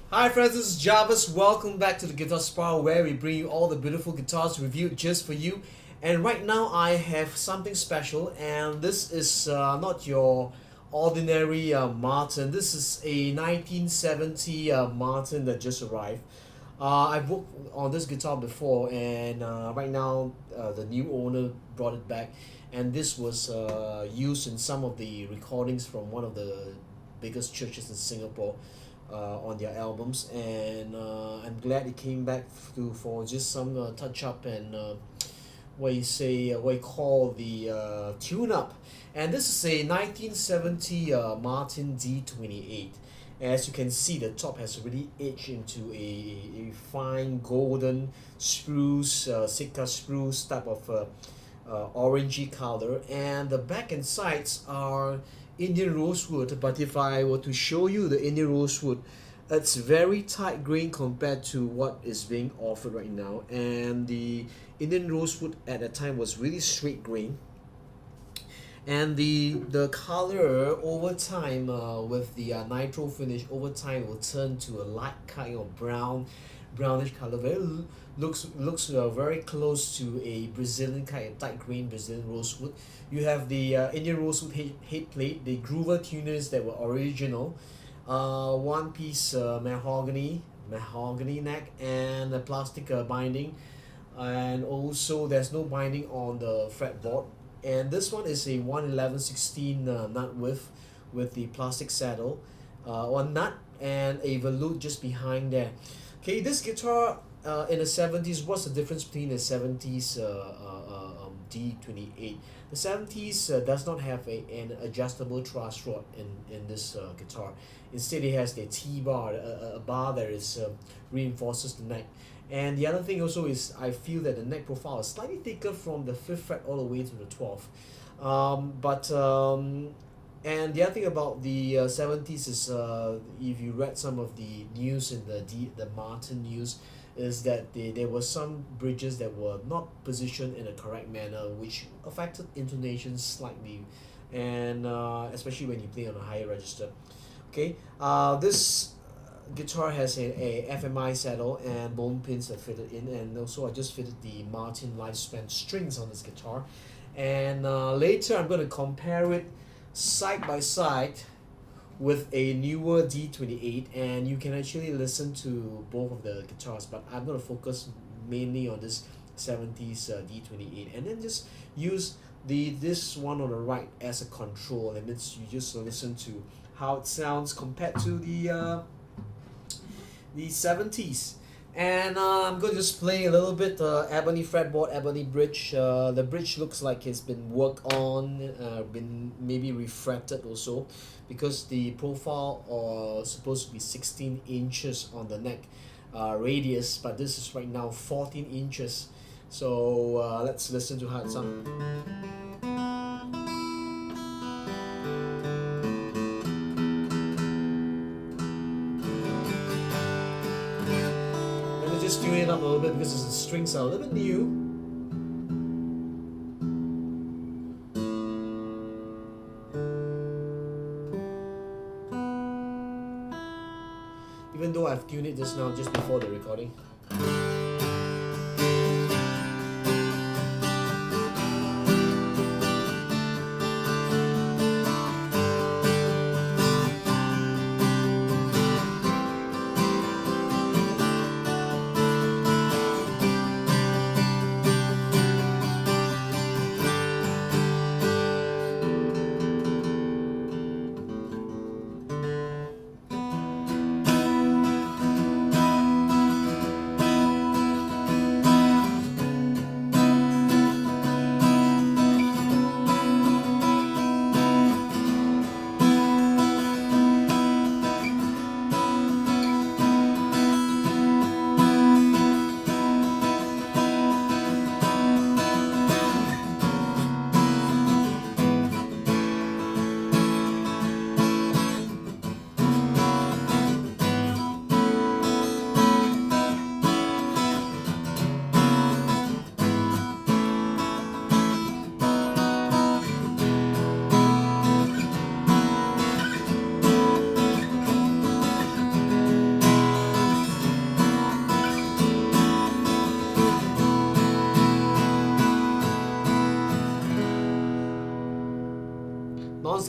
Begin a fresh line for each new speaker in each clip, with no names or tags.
Hi friends, this is Jarvis. Welcome back to the Guitar Spa where we bring you all the beautiful guitars reviewed just for you. And right now I have something special, and this is not your ordinary Martin. This is a 1970 Martin that just arrived. I've worked on this guitar before, and right now the new owner brought it back, and this was used in some of the recordings from one of the biggest churches in Singapore on their albums, and I'm glad it came back for just some touch up and what you call the tune up. And this is a 1970 Martin D28. As you can see, the top has really aged into a fine golden spruce, Sitka spruce type of orangey color, and the back and sides are Indian Rosewood. But if I were to show you the Indian Rosewood, it's very tight grain compared to what is being offered right now, and the Indian Rosewood at that time was really straight grain, and the color over time with the nitro finish over time will turn to a light kind of brownish color. Looks very close to a Brazilian kind of tight grain Brazilian rosewood. You have the Indian rosewood head plate, the groover tuners that were original, one piece mahogany neck, and a plastic binding, and also there's no binding on the fretboard. And this one is a 111/16 nut with the plastic saddle, one nut, and a volute just behind there. Okay, this guitar in the 70s, what's the difference between the 70s D28? The 70s does not have an adjustable truss rod in this guitar. Instead, it has the T-bar, a bar that is reinforces the neck. And the other thing also is I feel that the neck profile is slightly thicker from the 5th fret all the way to the 12th. And the other thing about the 70s is if you read some of the news in the Martin news, is that there were some bridges that were not positioned in a correct manner, which affected intonation slightly, and especially when you play on a higher register. Okay, this guitar has a FMI saddle and bone pins are fitted in, and also I just fitted the Martin Lifespan strings on this guitar. And later I'm going to compare it side by side with a newer D28, and you can actually listen to both of the guitars, but I'm going to focus mainly on this 70s D28, and then just use this one on the right as a control. That means you just listen to how it sounds compared to the 70s. And I'm going to just play a little bit ebony fretboard, ebony bridge. The bridge looks like it's been worked on, been maybe refracted also, because the profile is supposed to be 16 inches on the neck radius, but this is right now 14 inches. So let's listen to how it sounds. Just tune it up a little bit because the strings are a little bit new. Even though I've tuned it just now, just before the recording.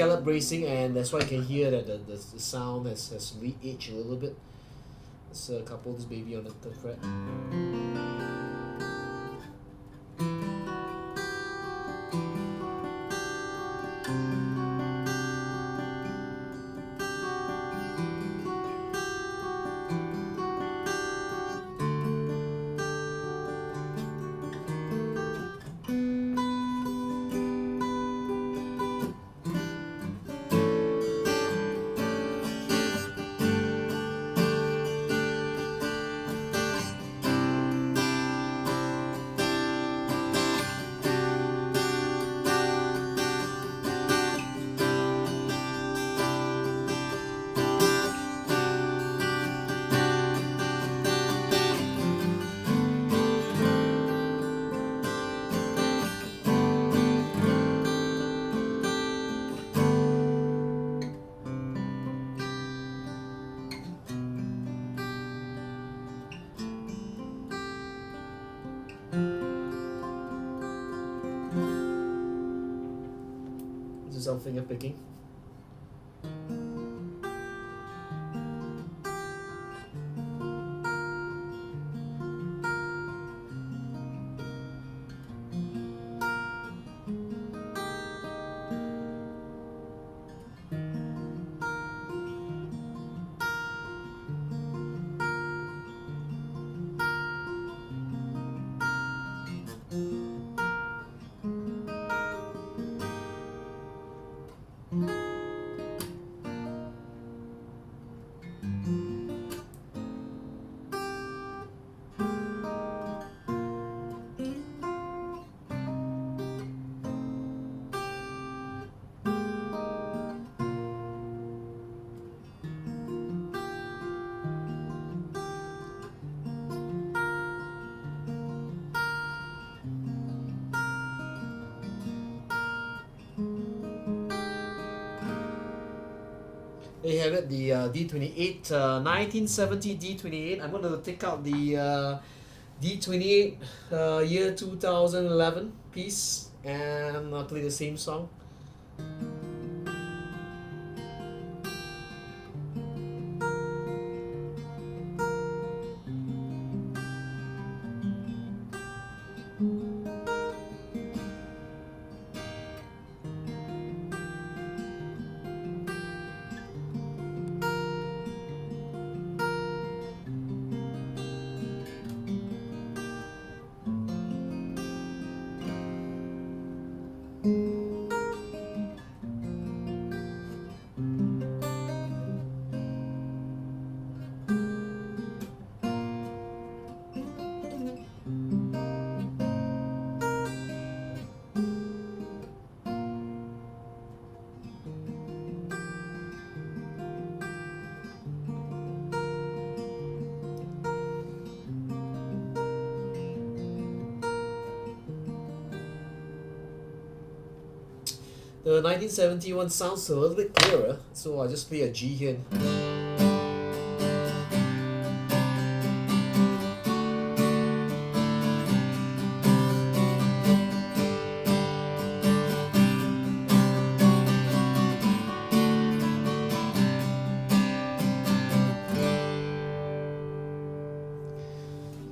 scallop bracing, and that's why you can hear that the sound has re-aged a little bit. Let's couple this baby on the 3rd fret. Some finger picking. There you have it, the D28, 1970 D28. I'm going to take out the D28 year 2011 piece, and I'll play the same song. The 1971 sounds a little bit clearer, so I'll just play a G here.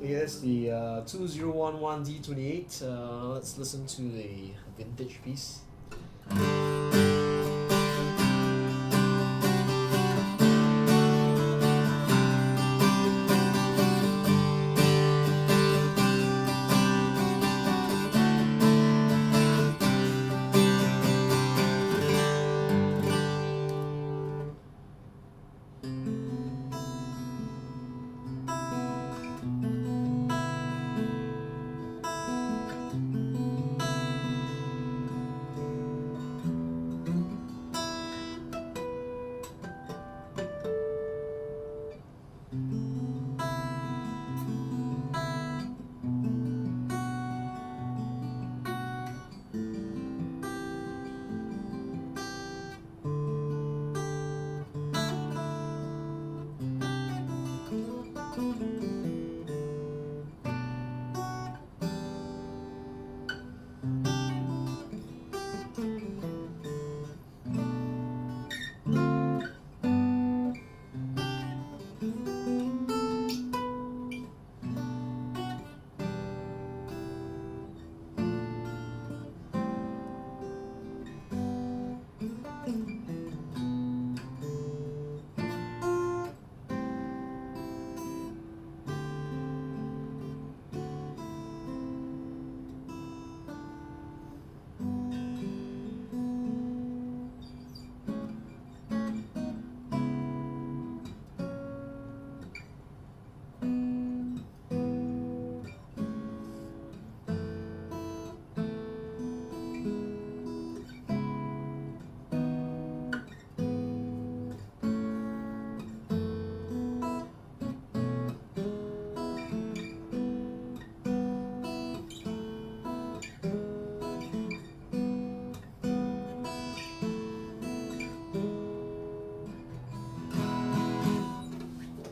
Here's the 2011 D28. Let's listen to the vintage piece.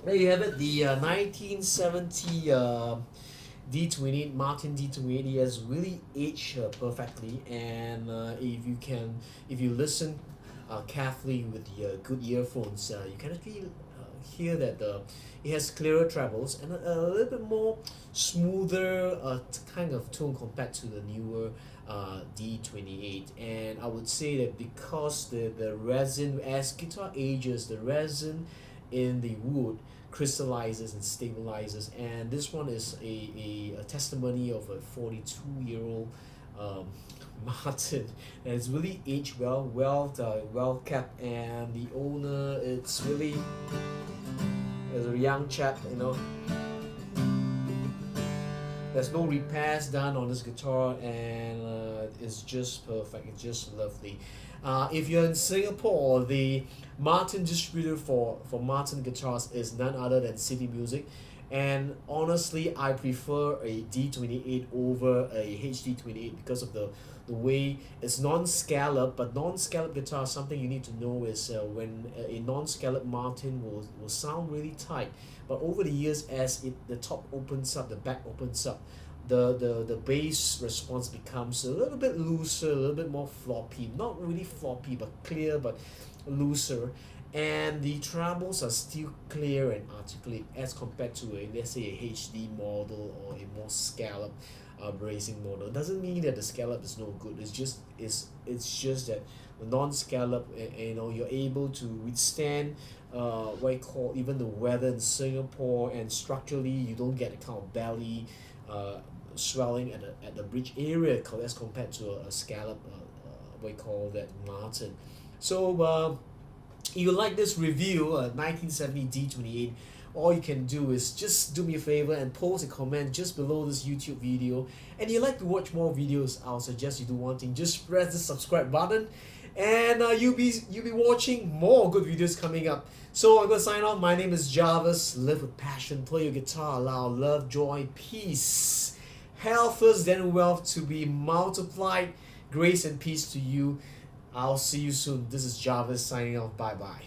There you have it, the 1970 D28, Martin D28. He has really aged perfectly, and if you listen carefully with the good earphones, you can actually hear that it has clearer trebles and a little bit more smoother kind of tone compared to the newer D28. And I would say that because the resin, as guitar ages, the resin in the wood crystallizes and stabilizes, and this one is a testimony of a 42-year-old um, Martin, and it's really aged well kept, and the owner, it's really as a young chap, you know. There's no repairs done on this guitar, and it's just perfect. It's just lovely. If you're in Singapore, the Martin distributor for Martin guitars is none other than City Music. And honestly, I prefer a D28 over a HD28 because of the way it's non-scallop. But non-scallop guitar, something you need to know is when a non-scallop Martin will sound really tight. But over the years, as the top opens up, the back opens up, the bass response becomes a little bit looser, a little bit more floppy. Not really floppy, but clear, but looser. And the trebles are still clear and articulate as compared to let's say a HD model or a more scallop bracing model. It doesn't mean that the scallop is no good. It's just that the non-scallop, you know, you're able to withstand what you call even the weather in Singapore, and structurally you don't get the kind of belly swelling at the bridge area as compared to a scallop what you call that Martin. So if you like this review, 1970 D28, all you can do is just do me a favor and post a comment just below this YouTube video. And you like to watch more videos, I'll suggest you do one thing: just press the subscribe button, and you'll be watching more good videos coming up. So I'm gonna sign off. My name is Jarvis. Live with passion, play your guitar, allow love, joy, peace, health first, then wealth to be multiplied. Grace and peace to you. I'll see you soon. This is Jarvis signing off. Bye bye.